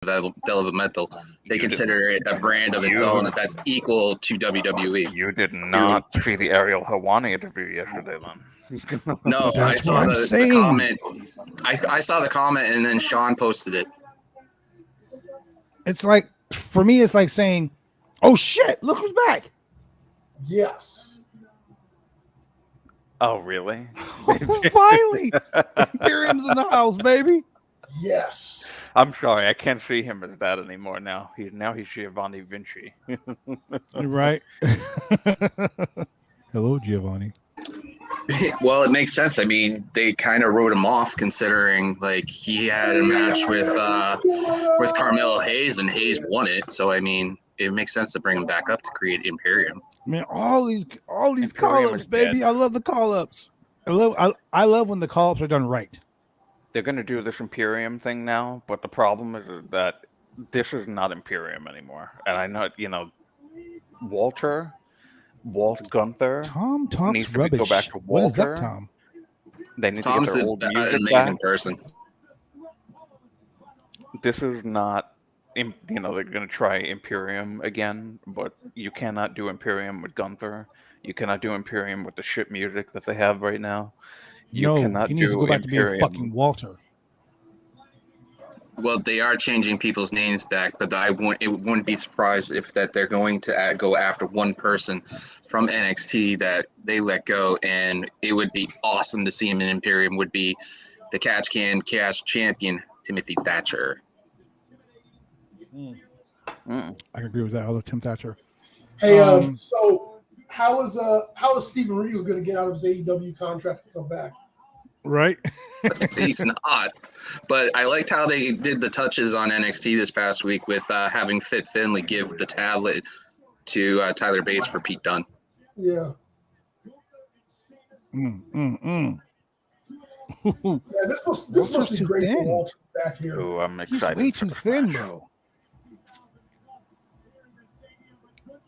developmental. They consider it a brand of its own that's equal to WWE. You did not see the Ariel Helwani interview yesterday, then. No, I That's what saw I'm the saying. comment. I saw the comment, and then Sean posted it. It's like, for me, it's like saying, "Oh shit, look who's back!" Yes. Oh, really? Finally, Imperium's in the house, baby. Yes. I'm sorry, I can't see him as that anymore now. He's Giovanni Vinci. Right. Hello, Giovanni. Well, it makes sense. I mean, they kind of wrote him off considering like he had a match with Carmelo Hayes and Hayes won it. So I mean, it makes sense to bring him back up to create Imperium. Man, all these Imperium call-ups, is baby. dead. I love the call-ups. I love when the call-ups are done right. They're going to do this Imperium thing now, but the problem is that this is not Imperium anymore. And I know, Walt Gunther Tom talks needs to rubbish. go back to Walter. What is that, Tom? They need Tom's to get their an old music amazing back. person. This is not, they're going to try Imperium again, but you cannot do Imperium with Gunther. You cannot do Imperium with the shit music that they have right now. You cannot he needs to do go back to being Imperium. fucking Walter. Well, they are changing people's names back, but it wouldn't be surprised if that they're going to go after one person from NXT that they let go, and it would be awesome to see him in Imperium. Would be the Catch Can Cash champion Timothy Thatcher. I can agree with that. I love Tim Thatcher. Hey, so how is Steven Regal going to get out of his AEW contract and come back? Right? He's not. But I liked how they did the touches on NXT this past week with having Fit Finlay give the tablet to Tyler Bates for Pete Dunne. Yeah. Yeah, this must be great for Walter back here. Oh, I'm He's excited. way for too the thin, match. though.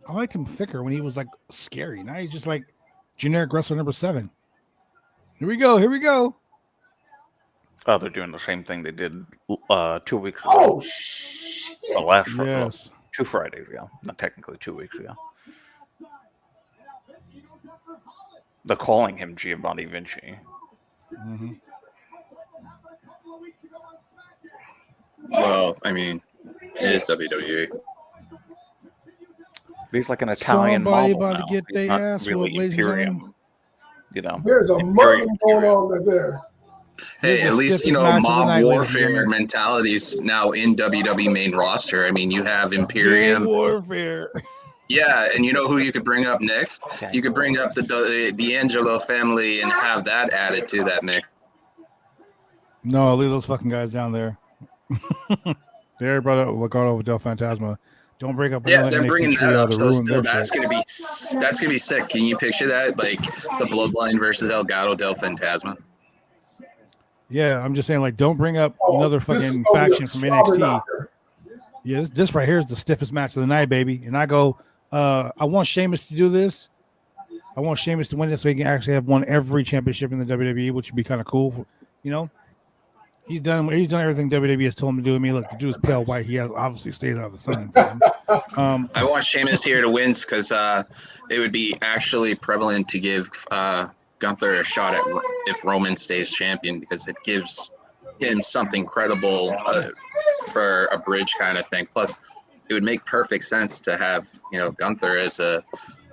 I liked him thicker when he was like scary. Now he's just like generic wrestler number 7. Here we go. Oh, they're doing the same thing they did 2 weeks ago. Oh, shit. The last Friday. Yes. 2 Fridays ago. Not technically 2 weeks ago. They're calling him Giovanni Vinci. Mm-hmm. Well, I mean, it is WWE. He's like an Italian Somebody model about now. to get He's their not ass really whooped, ladies and Imperium. There's a Imperium. mugging going on right there. Hey, Here's at the least, stiffest match of the mob night, ladies and warfare gentlemen. mentalities now in WWE main roster. I mean, you have Gang Imperium. warfare. Yeah, and you know who you could bring up next? Okay. You could bring up the D'Angelo family and have that added to that mix. No, I'll leave those fucking guys down there. They already brought up Legado Del Fantasma. Don't break up Yeah, another they're NXT bringing that trio up. to So ruin still, their that's shit. gonna be sick. Can you picture that? Like the Bloodline versus Elgato Del Fantasma. Yeah, I'm just saying, like, don't bring up another This is fucking gonna be a faction from slobber NXT. knocker. Yeah, this right here is the stiffest match of the night, baby. And I go, I want Sheamus to do this. I want Sheamus to win this so he can actually have won every championship in the WWE, which would be kind of cool. He's done everything WWE has told him to do. I mean, look, the dude is pale white. He has obviously stays out of the sun. I want Sheamus here to win because it would be actually prevalent to give Gunther a shot at if Roman stays champion because it gives him something credible for a bridge kind of thing. Plus, it would make perfect sense to have Gunther as a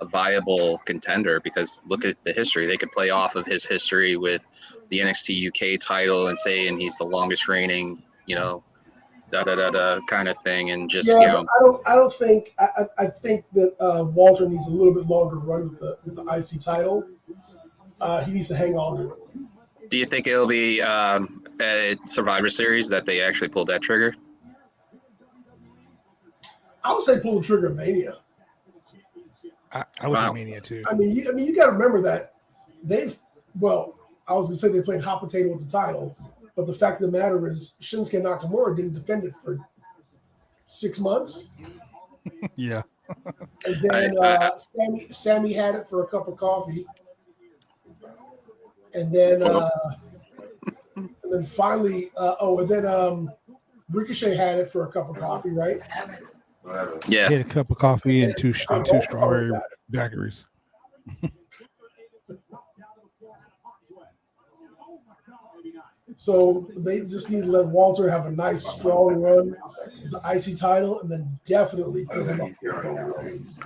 viable contender because look at the history. They could play off of his history with the NXT UK title and saying he's the longest reigning, kind of thing, and just I don't think. I think that Walter needs a little bit longer run with the IC title. He needs to hang on to it. Do you think it'll be a Survivor Series that they actually pulled that trigger? I would say pull the trigger at Mania. I would say Mania too. I mean, you got to remember that I was going to say they played hot potato with the title, but the fact of the matter is Shinsuke Nakamura didn't defend it for 6 months. Yeah. And then Sammy had it for a cup of coffee. And then finally, Ricochet had it for a cup of coffee, right? Yeah. He had a cup of coffee and two strawberry daiquiris. So they just need to let Walter have a nice, strong run with the IC title, and then definitely put him up there. Roman Reigns.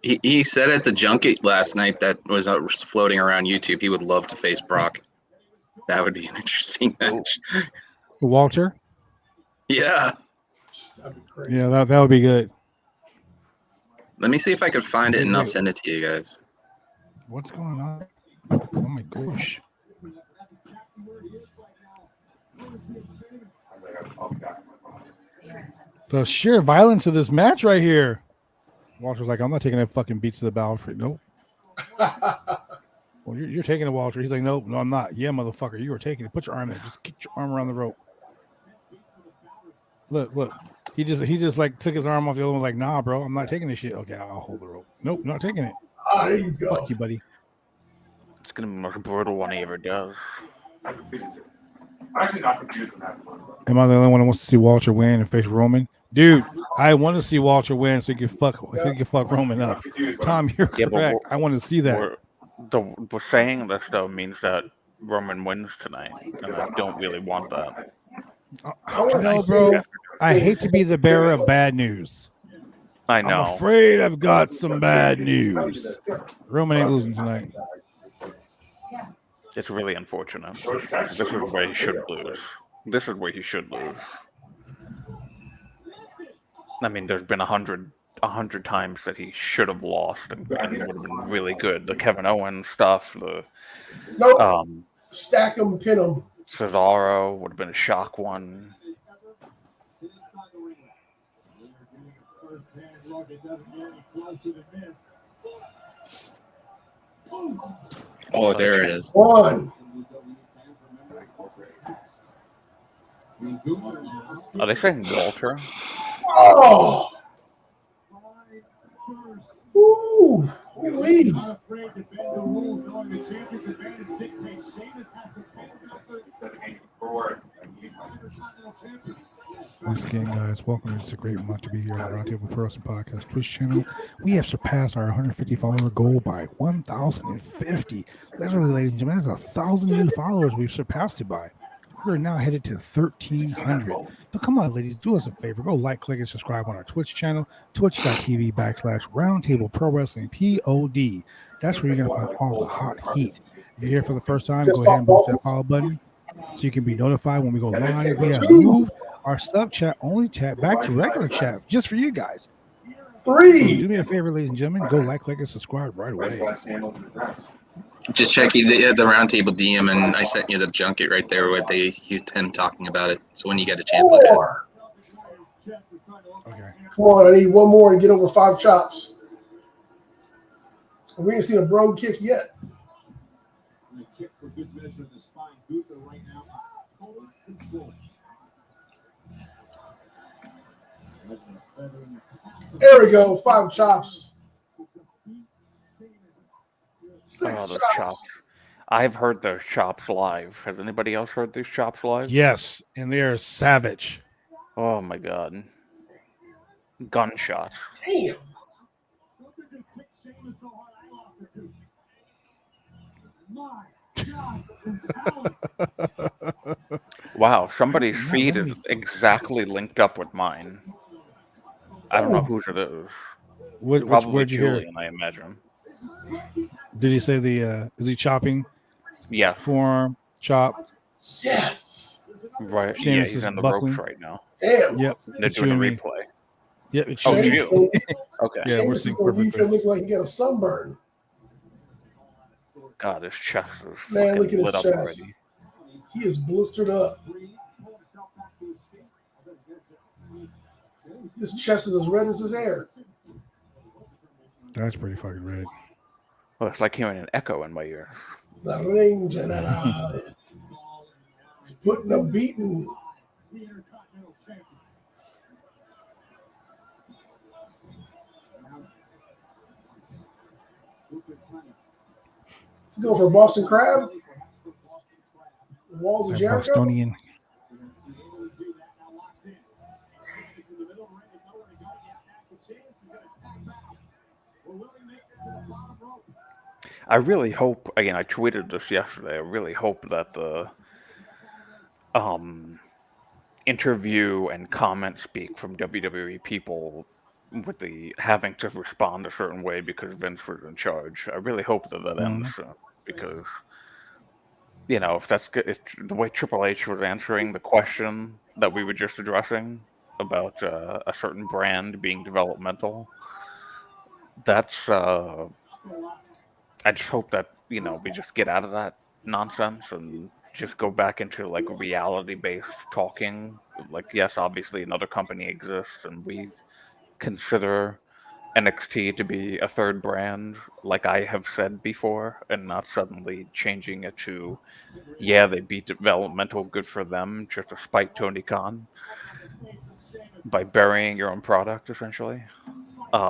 He said at the junket last night that was floating around YouTube he would love to face Brock. That would be an interesting match. Walter? Yeah. That'd be crazy. Yeah, that would be good. Let me see if I could find it and I'll send it to you guys. What's going on? Oh my gosh. The sheer violence of this match right here. Walter's like, I'm not taking that fucking beats to the bow. Nope. Well, you're taking it, Walter. He's like, nope, no, I'm not. Yeah, motherfucker, you were taking it. Put your arm there. Just get your arm around the rope. Look. He just like took his arm off the other one. Like, nah, bro, I'm not taking this shit. Okay, I'll hold the rope. Nope, not taking it. Ah, there you go. Fuck you, buddy. It's gonna be the most brutal one he ever does. I'm actually not confused on that one. Am I the only one who wants to see Walter win and face Roman? Dude, I want to see Walter win so he can fuck Roman up. Tom, you're correct. I want to see that. We're saying this though means that Roman wins tonight, and I don't really want that. No, bro. I hate to be the bearer of bad news. I know. I'm afraid I've got some bad news. Roman ain't losing tonight. It's really unfortunate. This is where he should lose. This is where he should lose. I mean, there's been 100 times that he should have lost and would have been really good. The Kevin Owens stuff, Nope. Stack him, pin him. Cesaro would have been a shock one. Oh, there it is. One. Are they saying Walter? Oh. Ooh. Wee. Once again, guys, welcome. It's a great month to be here on the Roundtable Pro Wrestling Podcast Twitch channel. We have surpassed our 150 follower goal by 1,050. Literally, ladies and gentlemen, that's 1,000 new followers we've surpassed it by. We're now headed to 1,300. So come on, ladies, do us a favor. Go like, click, and subscribe on our Twitch channel, twitch.tv/Roundtable Pro Wrestling POD. That's where you're going to find all the hot heat. If you're here for the first time, go ahead and push that follow button so you can be notified when we go live. We have moved our sub chat only chat back to regular chat just for you guys. 3. So do me a favor, ladies and gentlemen, go like, click, and subscribe right away. Just check the Roundtable DM, and I sent you the junket right there with him talking about it. So when you get a chance, look at it. Okay. Come on, I need one more and get over 5 chops. We ain't seen a bro kick yet. There we go, 5 chops. 6 those chops. chops. I've heard those chops live. Has anybody else heard these chops live? Yes, and they are savage. Oh my god. Gunshots. Damn. Wow, somebody's feed is exactly linked up with mine. I don't know whose it is. Probably Where'd you hear? Julian, I imagine. Did he say is he chopping? Yeah. Forearm, chop. Yes. Right. Sheamus He's is on the buckling. ropes right now. Damn. Yep. They're it's doing a you and me. replay. Yep. It's Oh, you. you. Okay. Yeah, we're Sheamus is seeing gonna leave perfect. here looking like he got a sunburn. God, his chest is Man, look fucking at lit his up chest. already. He is blistered up. His chest is as red as his hair. That's pretty fucking red. Oh, it's like hearing an echo in my ear. The ring general. He's putting a beating. Let's go for Boston Crab. Walls of That Jericho. Bostonian. I really hope, again, I tweeted this yesterday, I really hope that the interview and comment speak from WWE people with the having to respond a certain way because Vince was in charge. I really hope that that ends soon, because if that's good, if the way Triple H was answering the question that we were just addressing about a certain brand being developmental, that's I just hope that we just get out of that nonsense and just go back into like reality-based talking. Like, yes, obviously another company exists, and we consider NXT to be a third brand, like I have said before, and not suddenly changing it to, yeah, they beat developmental, good for them, just to spite Tony Khan by burying your own product, essentially.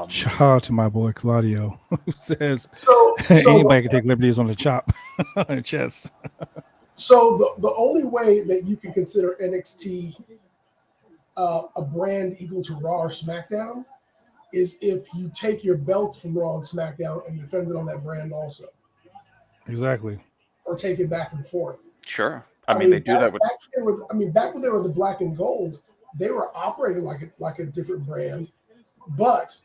Shout out to my boy Claudio, who says So anybody can take liberties on the chop on the chest. So the only way that you can consider NXT a brand equal to Raw or SmackDown is if you take your belt from Raw and SmackDown and defend it on that brand also, Exactly. or take it back and forth. Sure. I mean, they do that with. Back when they were the black and gold, they were operating like a different brand, but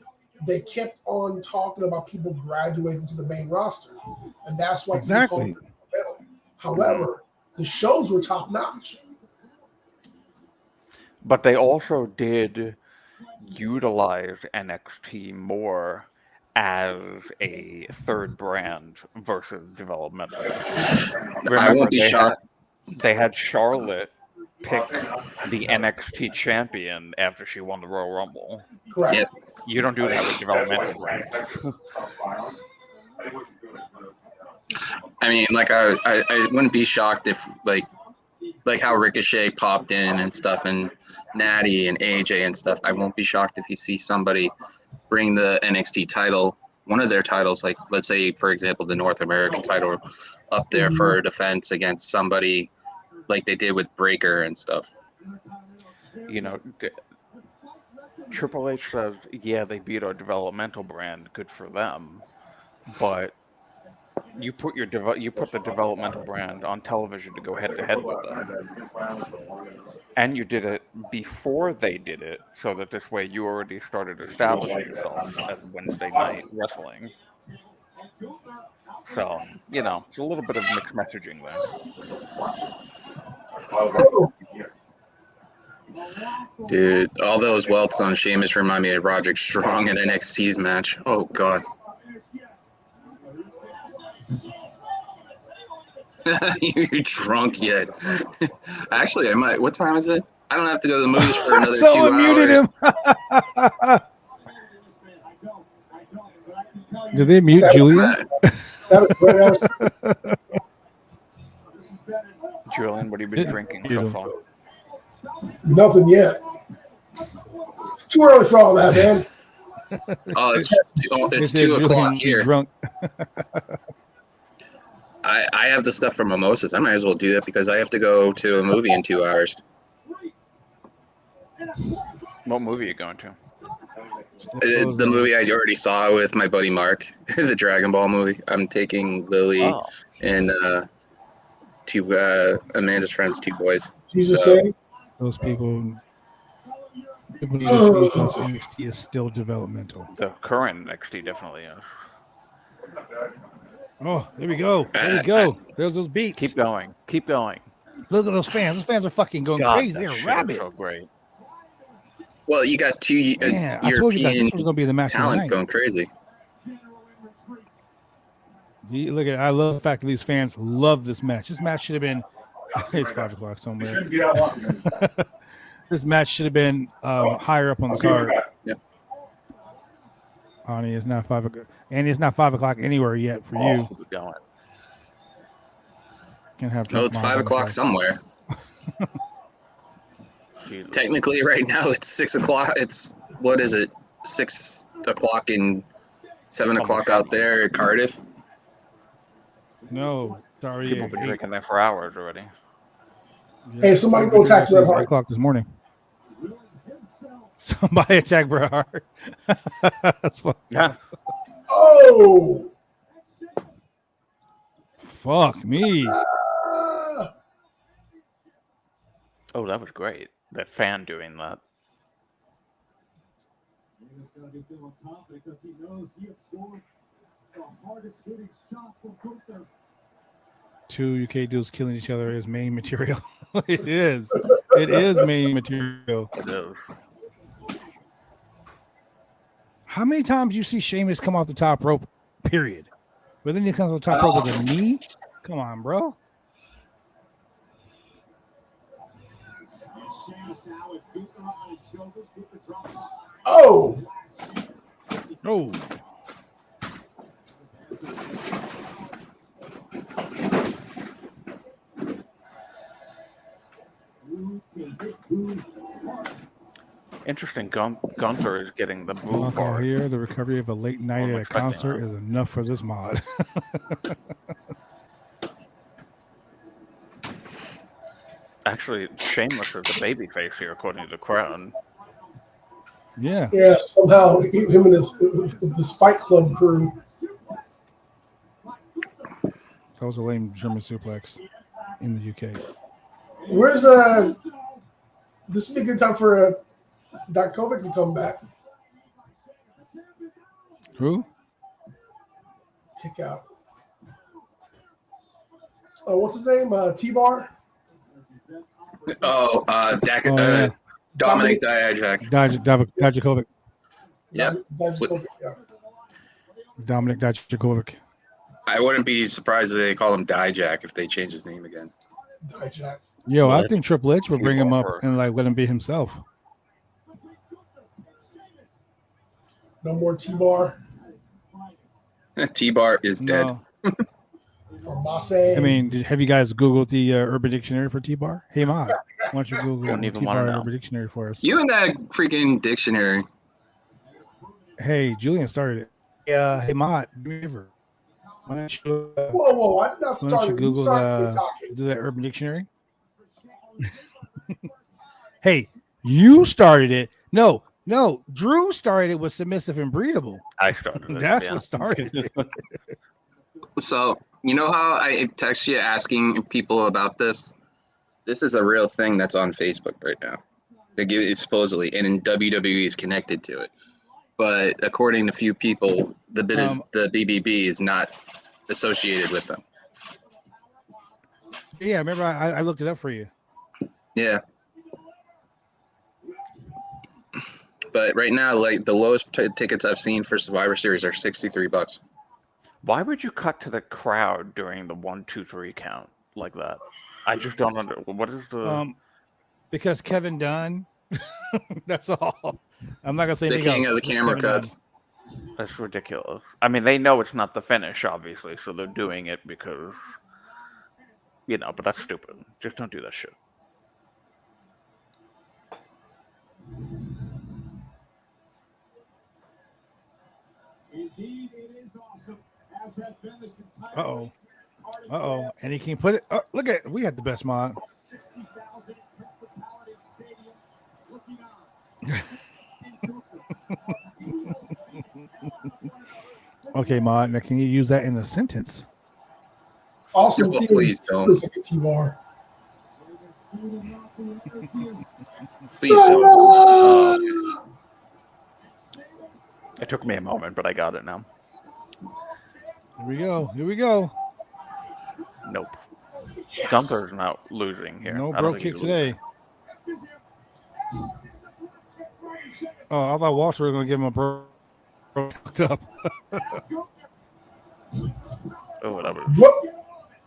they kept on talking about people graduating to the main roster, and that's why people called it the belt. However, the shows were top notch. But they also did utilize NXT more as a third brand versus developmental. Remember, I won't be shocked. They had Charlotte pick the NXT champion after she won the Royal Rumble. Correct. Yep. You don't do that with developmental brands. I mean, like I wouldn't be shocked if like how Ricochet popped in and stuff, and Natty and AJ and stuff. I won't be shocked if you see somebody bring the NXT title, one of their titles, like let's say for example the North American title, up there for a defense against somebody like they did with Breaker and stuff. Triple H says, yeah, they beat our developmental brand, good for them, but you put the developmental brand on television to go head to head with them, and you did it before they did it, so that this way you already started establishing yourself as Wednesday Night Wrestling. So it's a little bit of mixed messaging there. Dude, all those welts on Sheamus remind me of Roderick Strong in NXT's match. Oh god. You drunk yet? Actually, I might. What time is it? I don't have to go to the movies for another 2 hours. Someone muted him. Did they mute Julian? Julian, what have you been drinking so far? Nothing yet. It's too early for all that, man. Oh, it's 2 o'clock here. Drunk. I have the stuff for mimosas. I might as well do that because I have to go to a movie in 2 hours. What movie are you going to? The movie I already saw with my buddy Mark, the Dragon Ball movie. I'm taking Lily and Amanda's friends, 2 boys. Jesus so, those people need to see because NXT is still developmental. The current NXT definitely is. Oh, there we go. There we go. There's those beats. Keep going. Keep going. Look at those fans. Those fans are fucking going crazy. They're rabid. So great. Well, you got 2 European this was gonna be the match talent going crazy. Look at. I love the fact that these fans love this match. This match should have been. It's 5 o'clock somewhere. This match should have been higher up on the card. Yep. Ani, it's not 5 o'clock, and it's not 5 o'clock anywhere yet for you. No, it's 5 o'clock somewhere. Technically, right now it's 6 o'clock. It's 6 o'clock and 7 o'clock out there at Cardiff. No, sorry. People have been drinking there for hours already. Hey, somebody go attack Bret Hart. 8 o'clock this morning. Somebody attack Bret Hart. That's fucked Yeah. up. Oh, Fuck me. Oh, that was great. That fan doing that. Two UK dudes killing each other is main material. It is. It is main material. It is. How many times you see Sheamus come off the top rope? Period. But then he comes off the top rope with a knee. Come on, bro. oh, No. Interesting. Gunther is getting the move Blanco bar. here. The recovery of a late night Wasn't at a expecting concert that. is enough for this mod. Actually, Sheamus is the babyface here, according to the crowd. Yeah. yeah. Somehow him and his Fight Club crew. That was a lame German suplex in the UK. Where's this would be a good time for Darkovic to come back. Who? Kick out. Oh, what's his name? T-Bar? Oh, yeah. Dominic Dijak. Dijakovic. Yeah. Yeah. Dominic Dijakovic. I wouldn't be surprised if they call him Dijak if they change his name again. Dijak. Yo, I What? think Triple H would bring him up Over. and like let him be himself. No more T-Bar T-Bar is dead. No. or Masse. I mean, have you guys Googled the Urban Dictionary for T-Bar? Hey, Mod, why don't you Google Don't the even T-Bar wanna know. Urban Dictionary for us? You and that freaking dictionary. Hey, Julian started it. Yeah, hey, Mod, do me a favor. Why don't you, Whoa, I'm not why don't starting. you You Google started talking. do that Urban Dictionary? Hey, you started it. No, Drew started it with submissive and breedable. I started it. That's yeah. what started it. So, you know how I text you asking people about this? This is a real thing that's on Facebook right now. They give it supposedly, and in WWE is connected to it. But according to few people, the BBB is not associated with them. Yeah, remember I looked it up for you. Yeah. But right now, like the lowest tickets I've seen for Survivor Series are $63. Why would you cut to the crowd during the 1, 2, 3 count like that? I just don't understand. What is the? Because Kevin Dunn. That's all. I'm not gonna say The anything king else. of the Just camera Kevin Dunn. cuts. That's ridiculous. I mean, they know it's not the finish, obviously, so they're doing it because, but that's stupid. Just don't do that shit. Indeed, it is awesome, as has been this entire Uh-oh. And he can put it. Oh, look at we had the best mod. 60,000 Principality Stadium looking on. Okay, mod. Now can you use that in a sentence? Awesome Oh, theory. please don't. Looks like a T-Bar. Please don't. It took me a moment, but I got it now. Here we go. Nope. Gunther's not losing here. No I don't bro think kick he's losing. today. Oh, I thought Walter was gonna give him a bro fucked up. Oh, that was. What?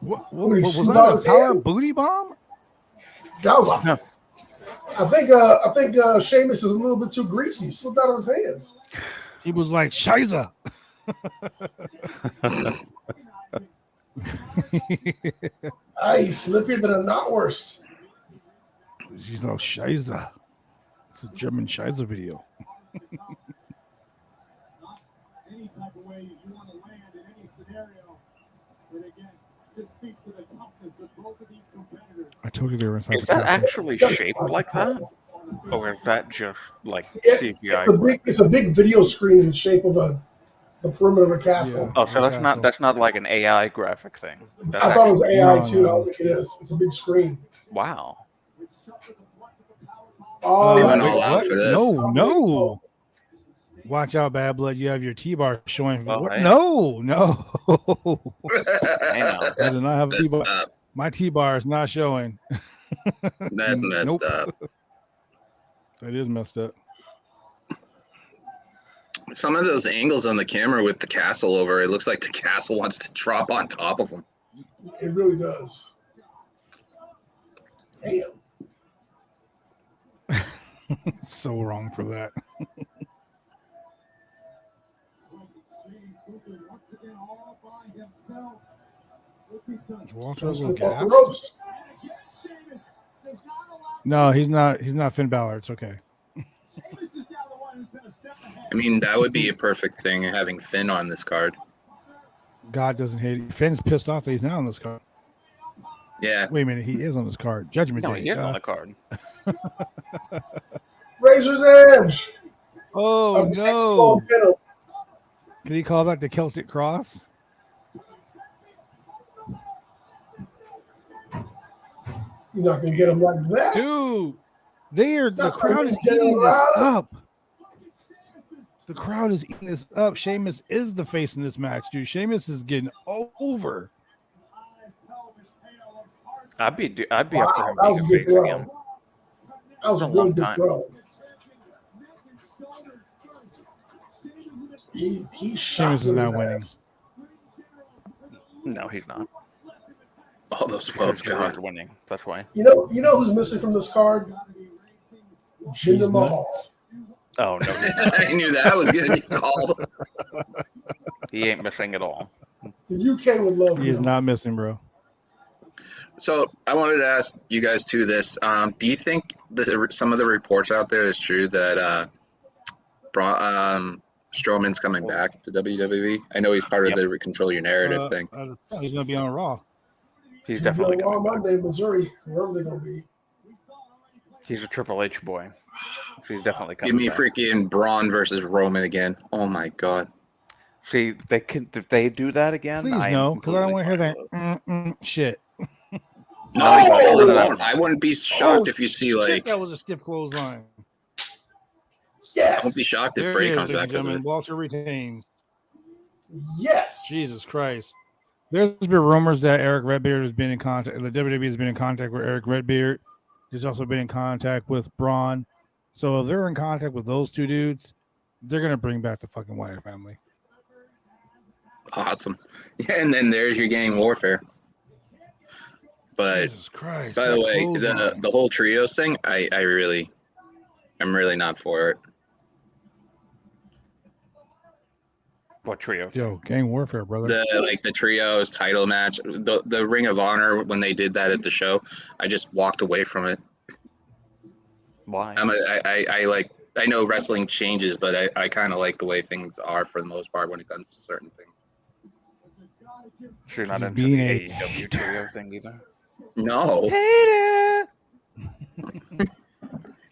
What What, he was slid that? out A his power hand? booty bomb? That was like, No. I think Sheamus is a little bit too greasy. Slipped out of his hands. He was like Shiza. He's slippier than a knotwurst. She's no Shiza. It's a German Shiza video. Any type of way you want to land in any scenario, but again, just speaks to the toughness of both of these competitors. I told you they were inside Is the that castle. actually shaped like that? Or is that just like It's CGI? it's a big video screen in the shape of the perimeter of a castle. Oh, so that's Castle. not like an AI graphic thing. That's I thought it was actually- AI No, too. I no. don't think it is. It's a big screen. Wow. All They right. went all out what? for this. No. Watch out, Bad Blood. You have your T-bar showing. Oh, What? hey. No. Hey, now. I do not have a That's T-bar. up. My T-bar is not showing. That's messed Nope. up. That is messed up. Some of those angles on the camera with the castle over, it looks like the castle wants to drop on top of them. It really does. Damn. So wrong for that. Walter Don't a little slip off the gas? ropes. No, he's not. He's not Finn Balor. It's okay. I mean, that would be a perfect thing, having Finn on this card. God doesn't hate it. Finn's pissed off that he's not on this card. Yeah. Wait a minute, he is on this card. Judgment No, Day. he is on the card. Razor's Edge. Oh Of the Texas no! Long Pinner. Can he call that the Celtic Cross? You're not gonna get him like that. Dude, the Not crowd is General eating this Riley. up. The crowd is eating this up. Sheamus is the face in this match, dude. Sheamus is getting over. I'd be Wow, up for him that was a being a good face throw. again. That was a For a really long good time. throw. He shot Sheamus is not winning. No, he's not. All those belts Jinder gone. winning. That's why. You know who's missing from this card? Jinder He's Mahal. Oh no, he's not. I knew that was going to be called. He ain't missing at all. The UK would love He is him. not missing, bro. So I wanted to ask you guys too this. Do you think some of the reports out there is true that Strowman's coming back to WWE? I know he's part of the Control Your Narrative thing. He's gonna be on Raw. He's He's definitely going on coming back. Monday, Missouri, wherever they're gonna be. He's a Triple H boy. So he's definitely Give coming me back. freaking Braun versus Roman again. Oh my god. See, they can if they do that again. Please I'm no, because I don't want to hear completely that fine with it. shit. No, Oh! you won't. I wouldn't be shocked if you see shit, like. that was a stiff clothesline. I Yes. won't be shocked if There Bray it is, comes ladies back and because of gentlemen. it. Walter retains. Yes. Jesus Christ. There's been rumors that Eric Redbeard has been in contact. The WWE has been in contact with Eric Redbeard. He's also been in contact with Braun. So if they're in contact with those two dudes, they're gonna bring back the fucking Wyatt family. Awesome. Yeah, and then there's your gang warfare. But Jesus Christ. by the that way, clothesline. the whole trios thing, I'm really not for it. What trio? Yo, gang warfare, brother. The trios title match, the Ring of Honor when they did that at the show, I just walked away from it. Why? I know wrestling changes, but I kind of like the way things are for the most part when it comes to certain things. So you're not He's into being the a AEW trio thing either. No. Hater.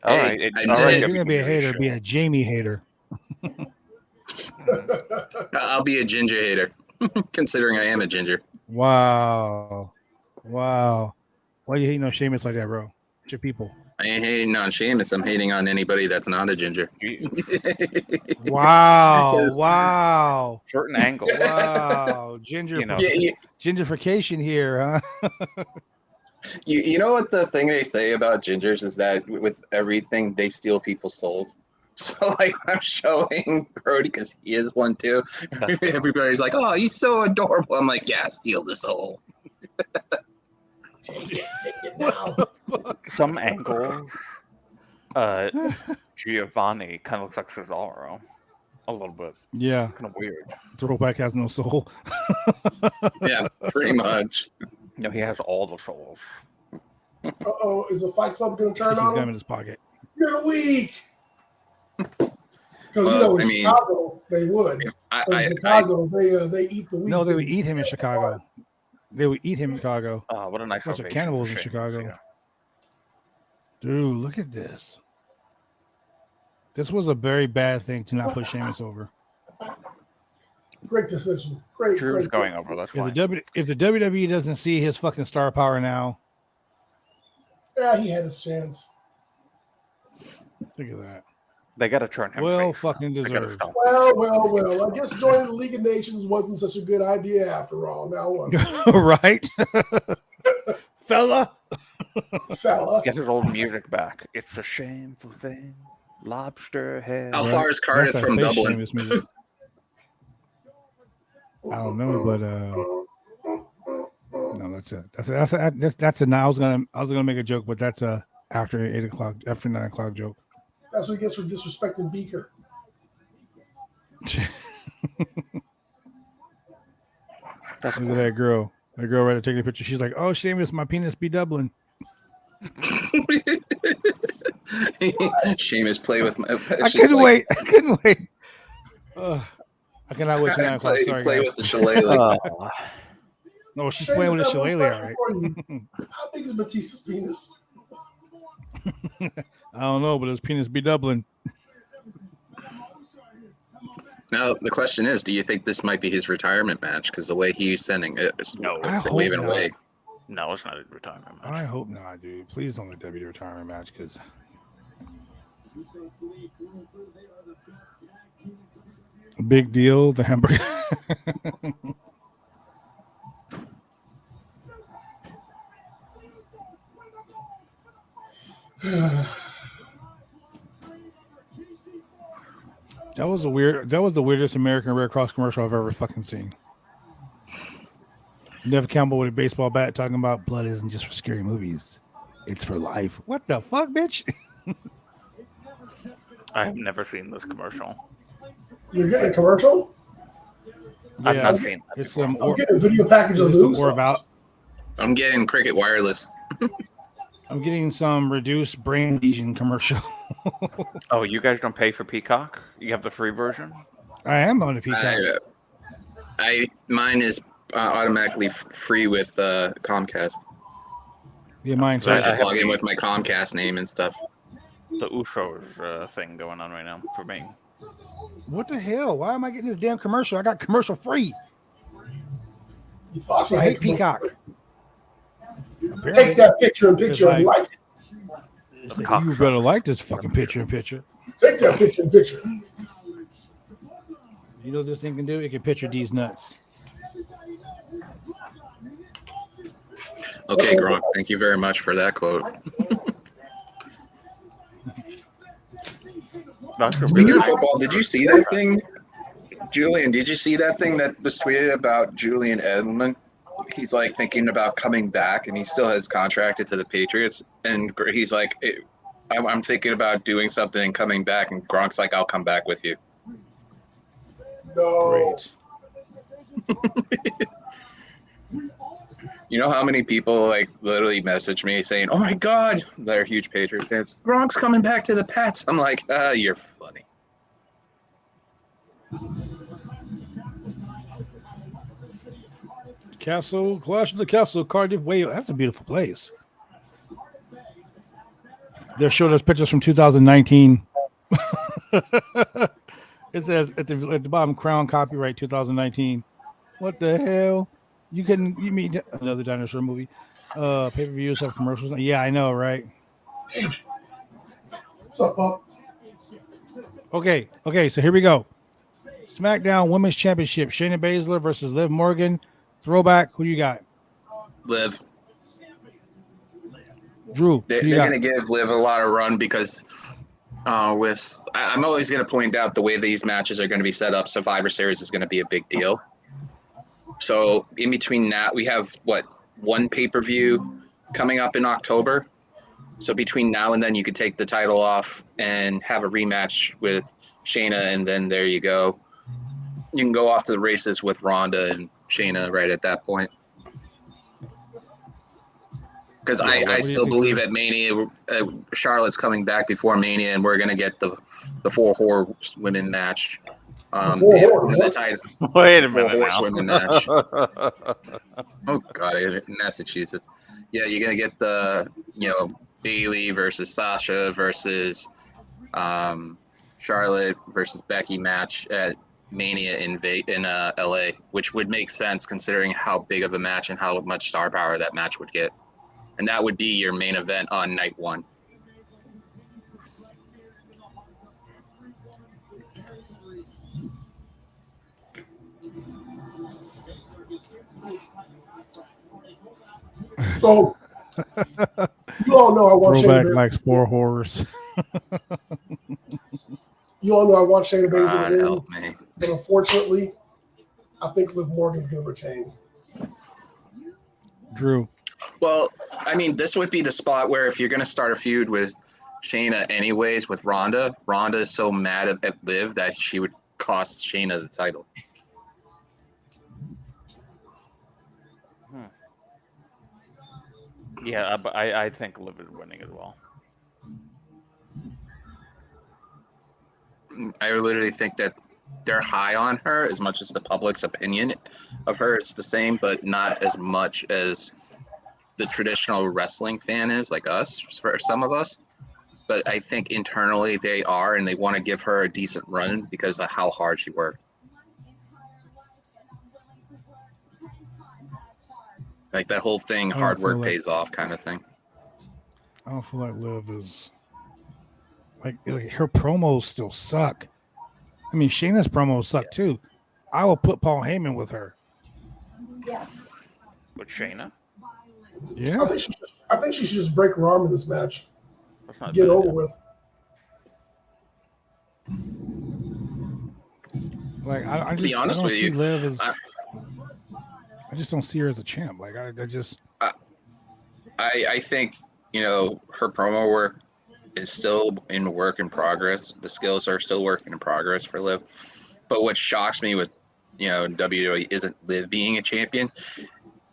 All Hey, right. I all did right, it. If you're gonna be a WWE hater, be show. a Jamie hater. I'll be a ginger hater, considering I am a ginger. Wow. Why you hating on Sheamus like that, bro? It's your people. I ain't hating on Sheamus. I'm hating on anybody that's not a ginger. Wow. Yes. Wow. Certain angle. Wow. Ginger You know. You gentrification here, huh? you know what the thing they say about gingers is that with everything, they steal people's souls. So, like, I'm showing Brody because he is one too. Everybody's like, oh, he's so adorable. I'm like, yeah, steal the soul. Take it now. Some angles. Giovanni kind of looks like Cesaro. A little bit. Yeah. Kind of weird. Throwback has no soul. Yeah, pretty much. No, he has all the souls. Uh-oh, is the Fight Club gonna He's turn got on him him? in his pocket. You're weak. Because Well, in I mean- Chicago they would. I In Chicago they eat the weak. No, they would eat him in Chicago. They would eat him in Chicago. What a nice Bunch of ovation cannibals for in Sheamus, Chicago. yeah. Dude, look at this. This was a very bad thing to not put Sheamus over. Great decision. Great. Drew's Great. going over. That's If fine. the WWE doesn't see his fucking star power now, Yeah, he had his chance. look at that. They got to turn him. Well, face. fucking They gotta deserved. stop. Well. I guess joining the League of Nations wasn't such a good idea after all. Now was it? Right, fella. Fella. Get his old music back. It's a shameful thing. Lobster head. How far is Cardiff That's that from face Dublin? Sheamus music. I don't know, but no, that's a. Now I was gonna make a joke, but that's a after 8 o'clock, after 9 o'clock joke. That's what he gets for disrespecting Beaker. That's Look at that girl. That girl right there taking a picture. She's like, "Oh, Sheamus, my penis be doubling." Sheamus play with my. I couldn't wait. I couldn't wait. I cannot wait till 9 o'clock. Sorry, play guys. with the shillelagh. No, she's playing with a shillelagh, all right. How big is Batista's penis? I don't know, but his penis be doubling. Now the question is, do you think this might be his retirement match? Because the way he's sending it, it's No. I hope waving not. away. No, it's not a retirement match. I hope not, dude. Please don't let that be the retirement match, because big deal. The hamburger. That was the weirdest American Red Cross commercial I've ever fucking seen. Nev Campbell with a baseball bat talking about blood isn't just for scary movies. It's for life. What the fuck, bitch? I have never seen this commercial. You're getting a commercial? I've Yeah, not seen that it's before. some I'm getting a video package of the or about. I'm getting Cricket Wireless. I'm getting some reduced brain lesion commercial. Oh, you guys don't pay for Peacock? You have the free version? I am on the Peacock. Mine is automatically free with Comcast. Yeah, mine too. So I I just have log in the- with my Comcast name and stuff. The Usos thing going on right now for me. What the hell? Why am I getting this damn commercial? I got commercial free. You thought you I had hate Peacock. Take that picture and It's and like it. It's like, you better like this fucking picture in picture. Take that picture and picture. You know what this thing can do? It can picture these nuts. Okay, Gronk, thank you very much for that quote. Speaking of football, did you see that thing? Julian, did you see that thing that was tweeted about Julian Edelman? He's like thinking about coming back, and he still has contracted to the Patriots. And he's like, I'm thinking about doing something and coming back. And Gronk's like, I'll come back with you. No. Great. You know how many people like literally message me saying, "Oh my God, they're huge Patriot fans. Gronk's coming back to the Pats." I'm like, you're funny. Castle, Clash of the Castle, Cardiff, Wales. That's a beautiful place. They're showing us pictures from 2019. It says at the bottom, Crown copyright 2019. What the hell? You mean another dinosaur movie? Pay-per-views have commercials. Yeah, I know, right? What's up, Pop? Okay. So here we go. SmackDown Women's Championship: Shayna Baszler versus Liv Morgan. Throwback. Who you got? Liv. Drew. They're going to give Liv a lot of run because I'm always going to point out the way these matches are going to be set up. Survivor Series is going to be a big deal. So in between that, we have one pay-per-view coming up in October. So between now and then, you could take the title off and have a rematch with Shayna, and then there you go. You can go off to the races with Ronda and Shayna right at that point. Because I still believe at Mania, Charlotte's coming back before Mania, and we're going to get the 4 horsewomen match. Wait a minute now. Horsewomen match. Oh, God, in Massachusetts. Yeah, you're going to get the, Bailey versus Sasha versus Charlotte versus Becky match at Mania in LA, which would make sense considering how big of a match and how much star power that match would get. And that would be your main event on night one. So you all know I want Throwback Shayna Baszler. likes 4 horrors. You all know I want Shayna Baszler God to win, help me. but unfortunately, I think Liv Morgan's going to retain. Drew. Well, I mean, this would be the spot where if you're going to start a feud with Shayna anyways with Ronda is so mad at Liv that she would cost Shayna the title. Yeah, but I think Liv is winning as well. I literally think that they're high on her as much as the public's opinion of her is the same, but not as much as the traditional wrestling fan is, like us, for some of us. But I think internally they are, and they want to give her a decent run because of how hard she worked. Like that whole thing, hard work pays off kind of thing. I don't feel like Liv is like her promos still suck. I mean, Shayna's promos suck too. I will put Paul Heyman with her. With Shayna? Yeah. I think she should just break her arm in this match. Get Bad, over with. Like I just, be honest I don't with see you, Liv as. I just don't see her as a champ. Like I just. I think her promo work is still in work in progress. The skills are still working in progress for Liv. But what shocks me with WWE isn't Liv being a champion.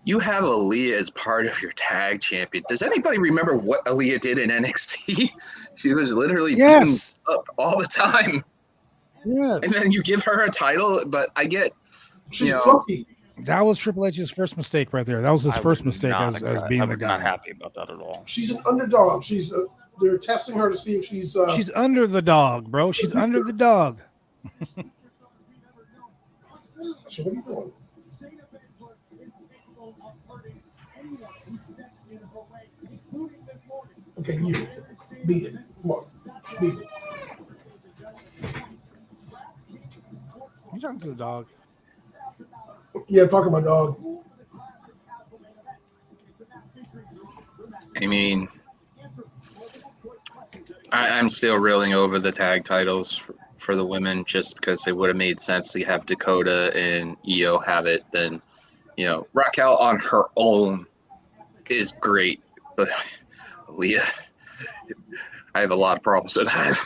You have Aaliyah as part of your tag champion. Does anybody remember what Aaliyah did in NXT? She was literally beaten up all the time. Yes. And then you give her a title, but I get she's clunky. That was Triple H's first mistake right there. That was his first mistake as being the guy. I'm not happy about that at all. She's an underdog. They're testing her to see if she's. She's under the dog, bro. She's under the dog. So what are you doing? Okay, you beat it. Come on, beat it. You talking to the dog? Yeah, I'm talking about dog. I mean, I'm still reeling over the tag titles for the women just because it would have made sense to have Dakota and Io have it. Then, Raquel on her own is great, but Leah, I have a lot of problems with that.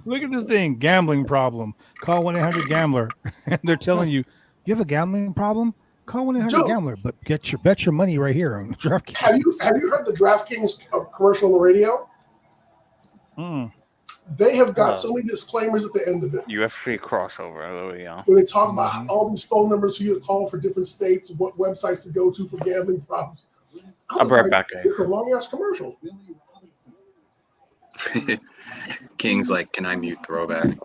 Look at this thing, gambling problem. Call 1-800-GAMBLER. And they're telling you, you have a gambling problem? Call 1-800-GAMBLER, but bet your money right here on DraftKings. Have you heard the DraftKings commercial on the radio? They have got so many disclaimers at the end of it. UFC crossover, yeah. Where they talk about all these phone numbers for you to call for different states, what websites to go to for gambling problems. I'll be right back, guys. It's a long ass commercial. King's like, can I mute throwback?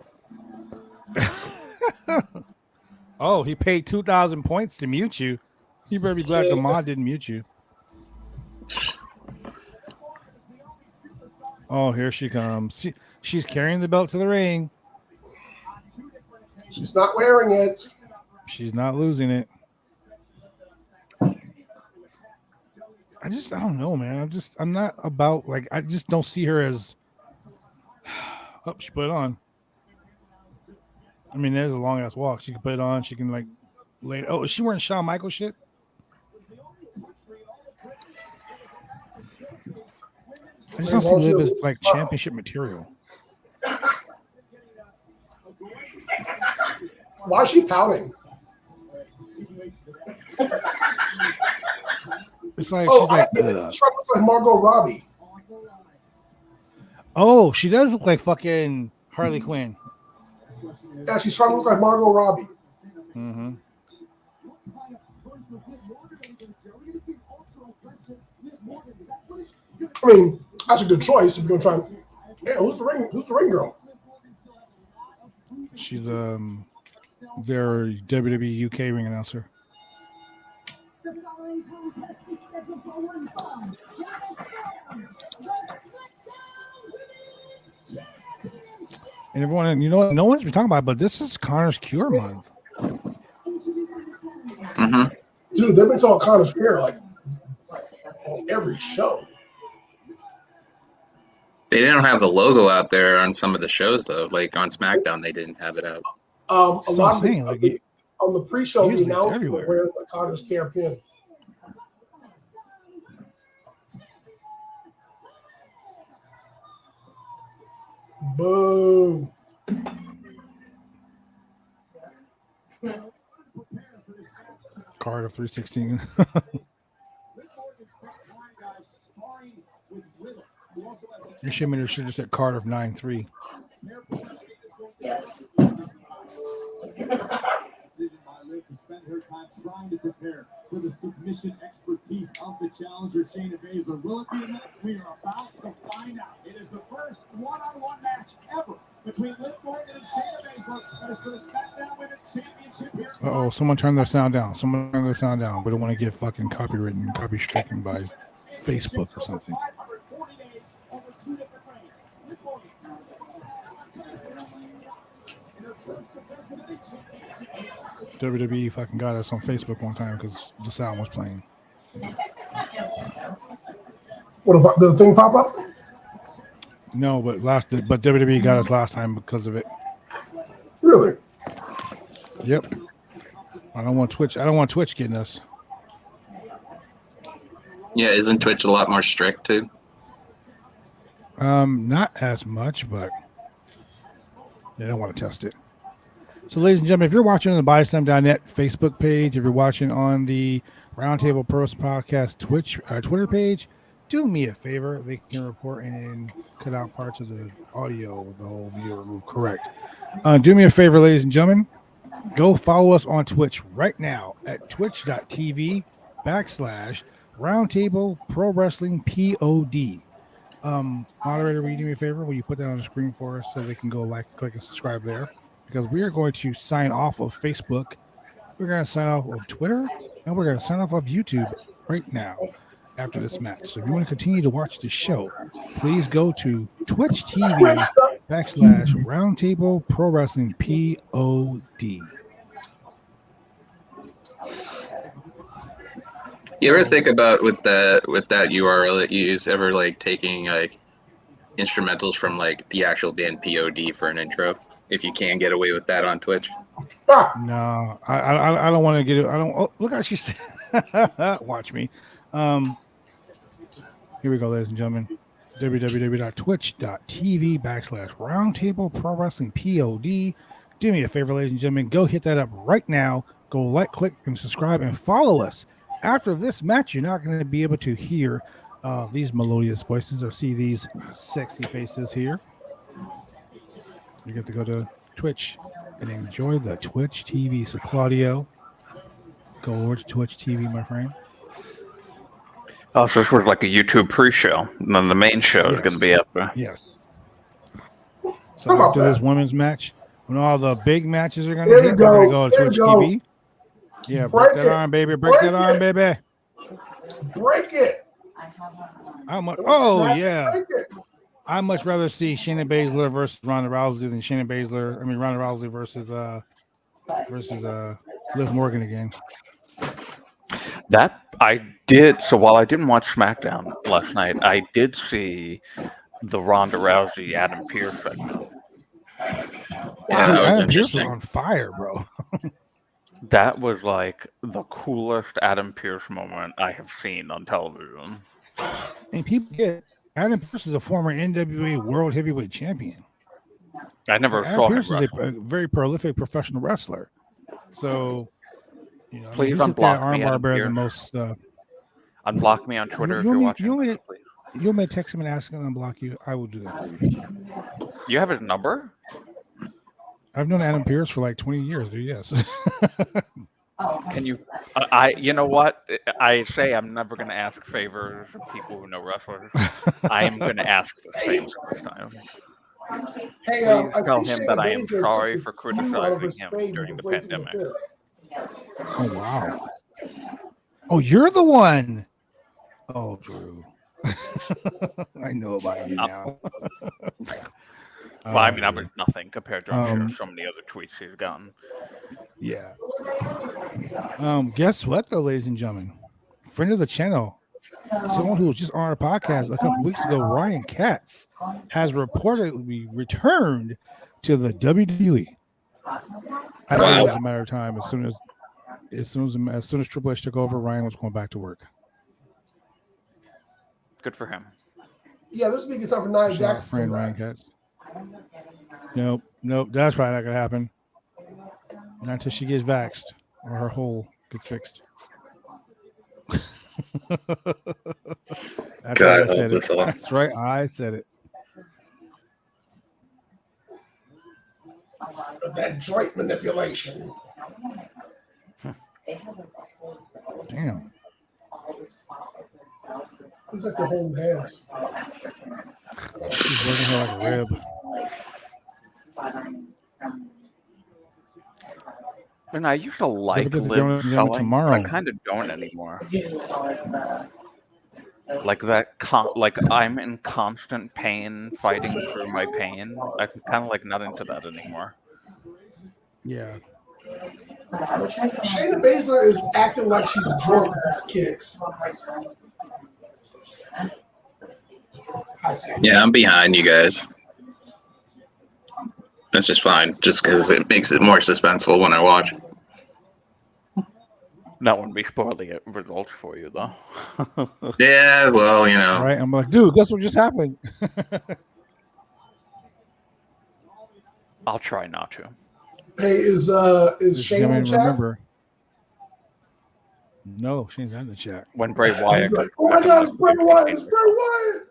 Oh, he paid 2,000 points to mute you. You better be glad the mod didn't mute you. Oh, here she comes. She's carrying the belt to the ring. She's not wearing it. She's not losing it. I don't know, man. I'm not about, I just don't see her as. Oh, she put it on. I mean, there's a long ass walk. She can put it on. She can lay it. Oh, is she wearing Shawn Michaels shit? I just don't see Liv as championship material. Why is she pouting? It's like she's like. She's trying to look like Margot Robbie. Oh, she does look like fucking Harley Quinn. Yeah, she's trying to look like Margot Robbie. Mm-hmm. I mean, that's a good choice if you're gonna try. Yeah, who's the ring girl? She's their WWE UK ring announcer. The following contest is scheduled for one fall. And everyone, you know what? No one's been talking about it, but this is Connor's Cure month. Mm-hmm. Dude, they've been talking Connor's Cure like on every show. They didn't have the logo out there on some of the shows though. Like on SmackDown, they didn't have it out. A lot of saying, on the pre-show, the usually it's announcers everywhere. were wearing the Connor's Cure pin. Boo! Card of 316. Your shipment should have said card of 9-3. To spend her time trying to prepare for the submission expertise of the challenger, Shayna Baszler. Will it be enough? We are about to find out. It is the first one-on-one match ever between Liv Morgan and Shayna Baszler. That is for the SmackDown Women's Championship here. Uh-oh, someone turned their sound down. Someone turned their sound down. We don't want to get fucking copywritten, copy stricken by Facebook or something. 540 days over 2 different reigns. Liv Morgan in her first defense of the championship. WWE fucking got us on Facebook one time because the sound was playing. What about the thing pop up? No, but WWE got us last time because of it. Really? Yep. I don't want Twitch getting us. Yeah, isn't Twitch a lot more strict too? Not as much, but they don't want to test it. So, ladies and gentlemen, if you're watching on the BodySlam.net Facebook page, if you're watching on the Roundtable Pro Podcast Twitter page, do me a favor. They can report and cut out parts of the audio with the whole video removed. Correct. Do me a favor, ladies and gentlemen. Go follow us on Twitch right now at twitch.tv/Roundtable Pro Wrestling POD. Moderator, will you do me a favor? Will you put that on the screen for us so they can go like, click, and subscribe there? Because we are going to sign off of Facebook, we're going to sign off of Twitter, and we're going to sign off of YouTube right now after this match. So if you want to continue to watch the show, please go to Twitch TV/Roundtable Pro Wrestling POD. You ever think about with that URL that you use, ever like taking like instrumentals from like the actual band POD for an intro? If you can get away with that on Twitch. No, I don't want to get it. I don't. Oh, look how she said. Watch me. Here we go, ladies and gentlemen. www.twitch.tv/Roundtable Pro Wrestling POD. Do me a favor, ladies and gentlemen. Go hit that up right now. Go like, click, and subscribe, and follow us. After this match, you're not going to be able to hear these melodious voices or see these sexy faces here. You get to go to Twitch and enjoy the Twitch TV. So, Claudio, go over to Twitch TV, my friend. Oh, so this was like a YouTube pre-show, and then the main show is going to be up there. Yes. So after this women's match, when all the big matches are going to hit, we're going to go to Twitch TV. Yeah, break that arm, baby. Break that arm, baby. Break it. How much? Oh, yeah. I'd much rather see Shayna Baszler versus Ronda Rousey than Ronda Rousey versus Liv Morgan again. That I did. So while I didn't watch SmackDown last night, I did see the Ronda Rousey Adam Pearce segment. Yeah, that was Adam Pearce interesting. on fire, bro. That was like the coolest Adam Pearce moment I have seen on television. And people get Adam Pearce is a former NWA World Heavyweight Champion. I never Adam saw him Pearce is wrestle. a very prolific professional wrestler. So, you know, Please he took unblock that me, armbar Adam bear the Pearce. most. Unblock me on Twitter if you you're want me- watching. you want me- please. You want me to text him and ask him to unblock you? I will do that for you. You have his number? I've known Adam Pearce for like 20 years, dude. Yes. Can you? You know what? I say I'm never going to ask favors of people who know wrestlers. I am going to ask the same this time. Hey, Please I tell see him Shayna that I am Baszler sorry took for the U out of her criticizing him spade during and the replaced it with pandemic. this. Oh wow. Oh, you're the one. Oh, Drew. I know about you now. Well, I mean, I was nothing compared to I'm sure so many other tweets he's gotten. Yeah. Guess what, though, ladies and gentlemen? Friend of the channel, someone who was just on our podcast a couple weeks ago, Ryan Katz, has reportedly returned to the WWE. I think it was a matter of time. As soon as Triple H took over, Ryan was going back to work. Good for him. Yeah, this week it's time for Nia Jax. Friend Ryan Katz. Nope, that's probably not gonna happen. Not until she gets vaxxed or her hole gets fixed. That's right, I said it. That's right, I said it. That joint manipulation. Damn. Looks like they're holding hands. She's working her like a rib. And I used to like Liv selling, but I kind of don't anymore. Like that, like I'm in constant pain, fighting through my pain. I'm kind of like not into that anymore. Yeah. Shayna Baszler is acting like she's drunk with these kicks. Yeah, I'm behind you guys. That's just fine, just because it makes it more suspenseful when I watch. That wouldn't be spoiling results for you, though. Yeah, well, you know. Right? I'm like, dude, guess what just happened? I'll try not to. Hey, is Shane in the chat? Remember. No, Shane's not in the chat. When Bray Wyatt. Like, oh my God, it's Bray Wyatt! It's Bray Wyatt!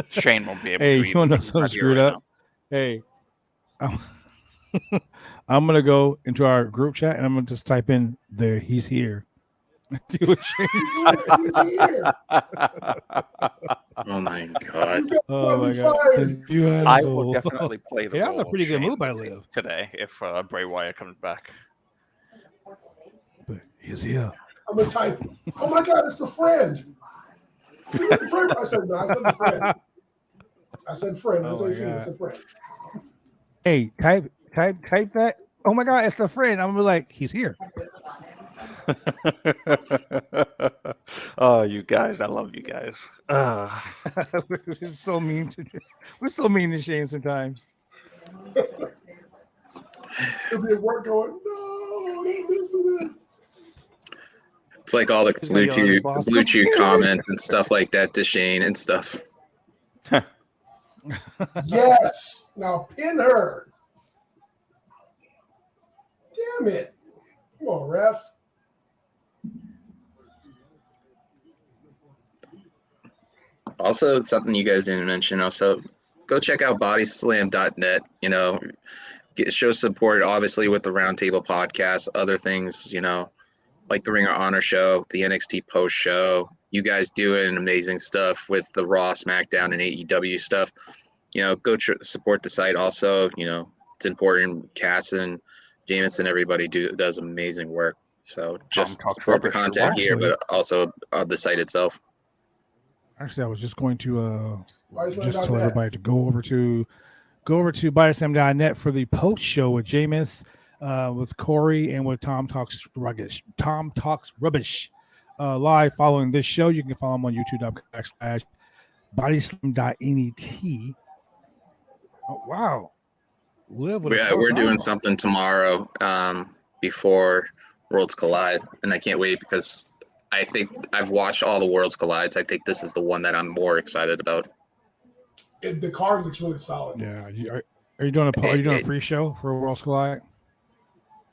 Shane won't be able to. to. Hey, you want to know something screwed up? Now. Hey, I'm gonna go into our group chat and I'm gonna just type in there. He's here. Oh my God! Oh my God! I will definitely play the. Hey, that's a pretty good move by Liv today if Bray Wyatt comes back. But he's here. I'm gonna type. Oh my God! It's the friend. I said no. I said the friend. I said friend. I said friend. I said friend. Hey, type that. Oh my God! It's the friend. I'm gonna be like, he's here. Oh, you guys! I love you guys. We're so mean to Shane sometimes. He'll be at work going, no, I'm missing it. It's like all the Blue Chew comments and stuff like that to Shane and stuff. Yes. Now pin her. Damn it. Come on, ref. Also, something you guys didn't mention. Also, go check out bodyslam.net. You know, show support, obviously, with the Roundtable podcast, other things, you know, like the Ring of Honor show, the NXT post show. You guys doing amazing stuff with the Raw, SmackDown, and AEW stuff. You know, go support the site also. You know, it's important. Cass and Jameson, everybody does amazing work. So just support the content here, but also on the site itself. Actually, I was just going to just tell everybody to go over to bodyslam.net for the post show with Jameis, with Corey, and with Tom Talks Rubbish. Live following this show. You can follow him on youtube.com/bodyslam.net. Oh, wow. We're doing something tomorrow before Worlds Collide, and I can't wait because I think I've watched all the Worlds Collides. I think this is the one that I'm more excited about. The card looks really solid. Yeah. Are you doing a pre-show for Worlds Collide?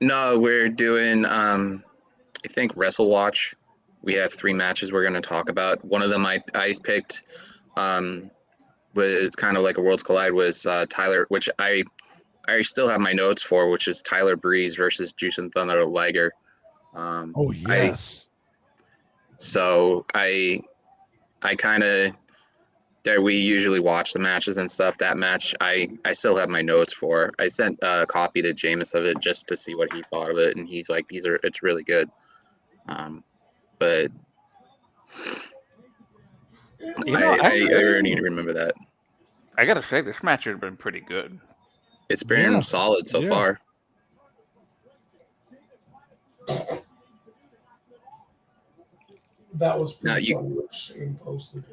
No, we're doing I think Wrestle Watch. We have 3 matches we're going to talk about. One of them I picked was kind of like a Worlds Collide was Tyler, which I still have my notes for, which is Tyler Breeze versus Juice and Thunder Liger. Oh yes. So I kind of that we usually watch the matches and stuff. That match, I still have my notes for. I sent a copy to Jameis of it just to see what he thought of it, and he's like, it's really good. But I already remember that. I gotta say, this match has been pretty good. It's been solid so far. That was pretty funny what Shane posted.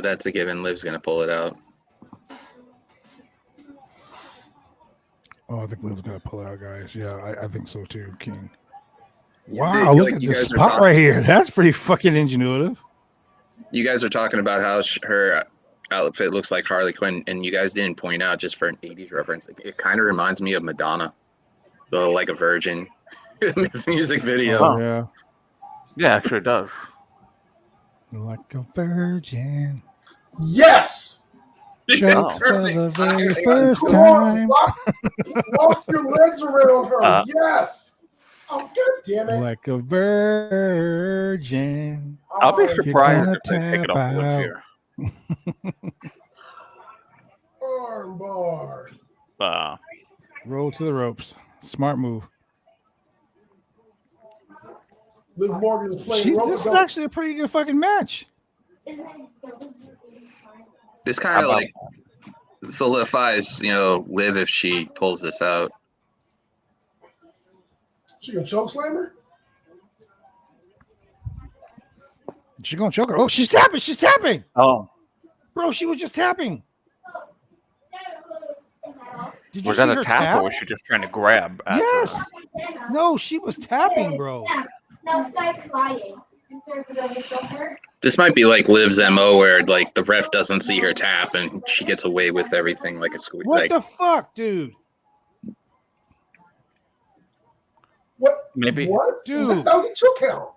That's a given. Liv's gonna pull it out. Oh, I think Liv's gonna pull it out, guys. Yeah, I think so too, King. Yeah, Wow, look at this spot right here. That's pretty fucking ingenuitive. You guys are talking about how her outfit looks like Harley Quinn, and you guys didn't point out, just for an 80s reference, it kind of reminds me of Madonna, the Like a Virgin music video. Oh, yeah, actually it does. Like a virgin. Yes! Choke for the very first time. Walk your legs around her. Yes! Oh, God damn it. Like a virgin. I'll be surprised if they pick it up here. Armbar. Roll to the ropes. Smart move. Liv Morgan is playing This is actually a pretty good fucking match. This kind of like solidifies, Liv if she pulls this out. She gonna choke slam her? She's gonna choke her. Oh, she's tapping. She's tapping. Oh, bro, she was just tapping. Was that a tap, or was she just trying to grab? Yes. No, she was tapping, bro. Now start crying. This might be like Liv's MO, where like the ref doesn't see her tap and she gets away with everything like a squeak. What the fuck, dude? What? Maybe. What? Dude. That was a 2 count.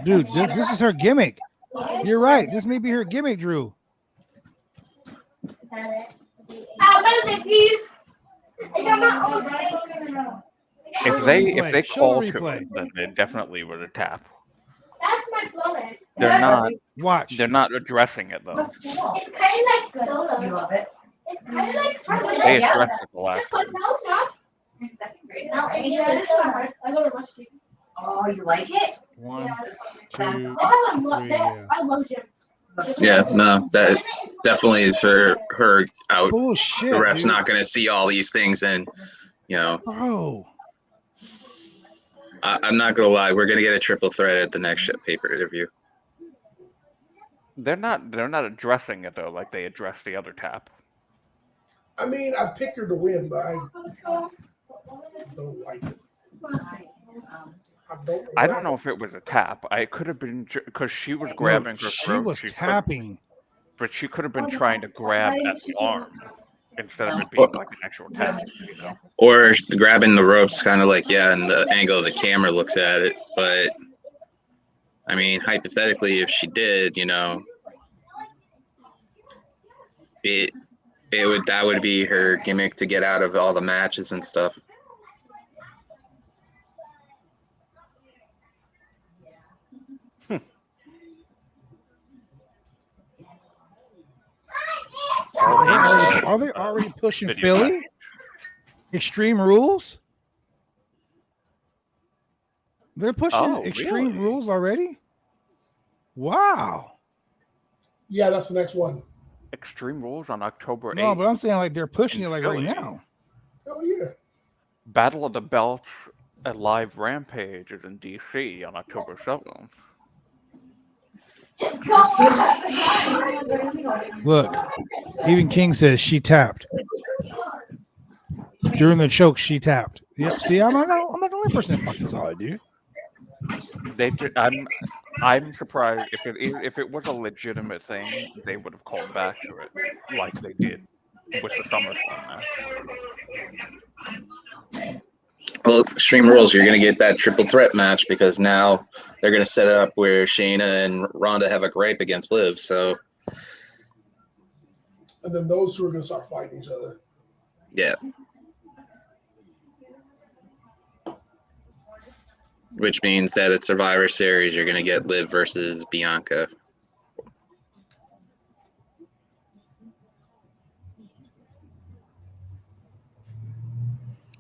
Dude, this is her gimmick. You're right. This may be her gimmick, Drew. If they call to it, then they definitely would have tap. That's my flowers. They're not. Watch. They're not addressing it though. It's kind of like solo. You love it. It's kind of like solo. They addressed it the last time. In second grade. I go to Rush Street. Oh, you like it? 1, 2, I 3. love gym. Yeah, no, that definitely is her out. Bullshit. The ref's dude. not going to see all these things, and Bro. I'm not going to lie. We're going to get a triple threat at the next pay-per-view. They're not addressing it though, like they addressed the other tap. I mean, I picked her to win, but I don't like it. I don't know if it was a tap. I could have been because she was grabbing her throat. She was tapping. But she could have been trying to grab at the arm instead of it being like an actual tap. Or grabbing the ropes, kind of like, and the angle of the camera looks at it. But, I mean, hypothetically, if she did, that would be her gimmick to get out of all the matches and stuff. Are they already pushing Philly? Extreme Rules? They're pushing Extreme Rules already? Wow. Yeah, that's the next one. Extreme Rules on October 8th. No, but I'm saying like they're pushing it like Philly. right now. Oh, yeah. Battle of the Belts, a live Rampage is in DC on October 7th. Look, even King says she tapped. During the choke, she tapped. Yep. See, I'm not the only person that fucking saw it, dude. I'm surprised if it was a legitimate thing, they would have called back to it like they did with the SummerSlam match. Well, Extreme Rules, you're going to get that triple threat match because now they're going to set up where Shayna and Ronda have a gripe against Liv. So, And then those two are going to start fighting each other. yeah. Which means that at Survivor Series, you're going to get Liv versus Bianca.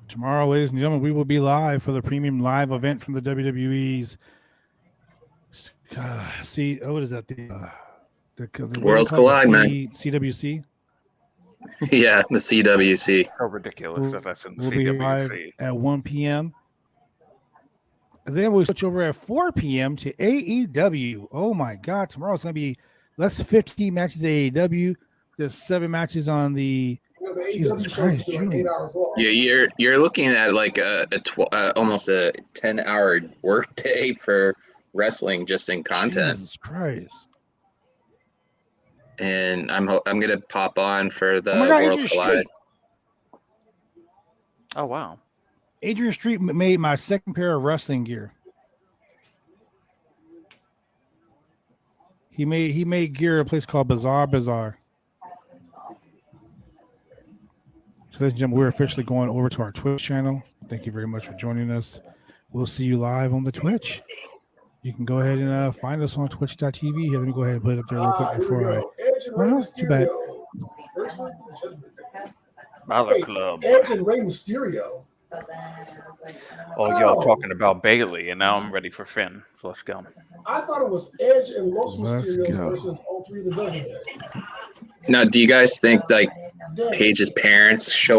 Tomorrow, ladies and gentlemen, we will be live for the premium live event from the WWE's. What is that? The Worlds collide, man. CWC. Yeah, the CWC. So ridiculous that that's in the We'll be live CWC. at 1 p.m. And then we'll switch over at 4 p.m. to AEW. Oh my God! Tomorrow's gonna be less 15 matches at AEW. There's 7 matches on the. The Jesus AEW show Christ, is like 8 hours long. Yeah, you're looking at like almost a 10-hour work day for wrestling just in content. Jesus Christ! And I'm gonna pop on for the Oh my God, Worlds Adrian Collide. Street. Oh wow. Adrian Street made my second pair of wrestling gear. He made gear at a place called Bazaar. So, ladies and gentlemen, we're officially going over to our Twitch channel. Thank you very much for joining us. We'll see you live on the Twitch. You can go ahead and find us on twitch.tv. Here, let me go ahead and put it up there real quick Here we before I. go. Edge and Oh, Rey no, too bad. Mysterio versus the Judgment Day. Balor Wait, Club. Edge and Rey Mysterio. Oh, y'all talking about Bailey, and now I'm ready for Finn. So let's go. I thought it was Edge and Los Let's Mysterios go. versus all 3 of the Judgment Day. Now, do you guys think like Damn. Paige's parents show